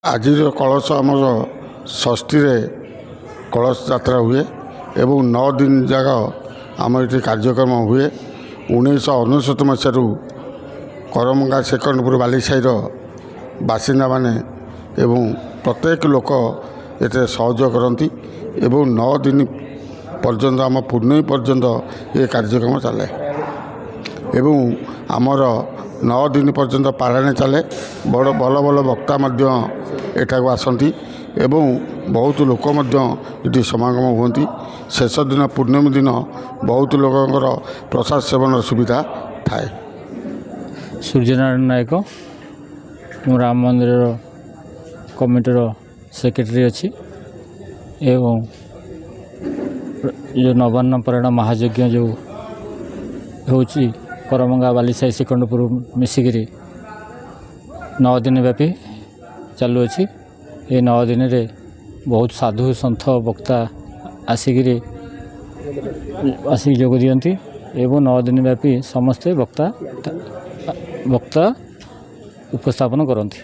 ଆଜିର କଳସ ଆମର ଷଷ୍ଠୀରେ କଳସ ଯାତ୍ରା ହୁଏ ଏବଂ 9 ଦିନ ଯାକ ଆମର ଏଠି କାର୍ଯ୍ୟକ୍ରମ ହୁଏ। 1999 ମସିହାରୁ କରମଙ୍ଗା ସେକଣ୍ଡପୁର ବାଲିସାହିର ବାସିନ୍ଦାମାନେ ଏବଂ ପ୍ରତ୍ୟେକ ଲୋକ ଏଥିରେ ସହଯୋଗ କରନ୍ତି ଏବଂ 9 ଦିନ ପର୍ଯ୍ୟନ୍ତ ଆମ ପୂର୍ଣ୍ଣମୀ ପର୍ଯ୍ୟନ୍ତ ଏ କାର୍ଯ୍ୟକ୍ରମ ଚାଲେ ଏବଂ ଆମର 9 ଦିନ ପର୍ଯ୍ୟନ୍ତ ପାରାୟଣ ଚାଲେ। ବଡ଼ ଭଲ ଭଲ ବକ୍ତା ମଧ୍ୟ ଏଠାକୁ ଆସନ୍ତି ଏବଂ ବହୁତ ଲୋକ ମଧ୍ୟ ଏଠି ସମାଗମ ହୁଅନ୍ତି। ଶେଷ ଦିନ ପୂର୍ଣ୍ଣମୀ ଦିନ ବହୁତ ଲୋକଙ୍କର ପ୍ରସାଦ ସେବନର ସୁବିଧା ଥାଏ। ସୂର୍ଯ୍ୟନାରାୟଣ ନାୟକ, ମୁଁ ରାମ ମନ୍ଦିରର କମିଟିର ସେକ୍ରେଟାରୀ ଅଛି ଏବଂ ଯେଉଁ ନବାନ୍ନ ପରାୟଣ ମହାଯଜ୍ଞ ଯେଉଁ ହେଉଛି କରମଙ୍ଗା ବାଲିସାହି ସେକଣ୍ଡପୁର ମିଶିକିରି 9 ଦିନ ବ୍ୟାପୀ ଚାଲୁଅଛି। ଏ 9 ଦିନରେ ବହୁତ ସାଧୁ ସନ୍ଥ ବକ୍ତା ଆସିକି ଯୋଗ ଦିଅନ୍ତି ଏବଂ 9 ଦିନ ବ୍ୟାପୀ ସମସ୍ତେ ବକ୍ତା ଉପସ୍ଥାପନ କରନ୍ତି।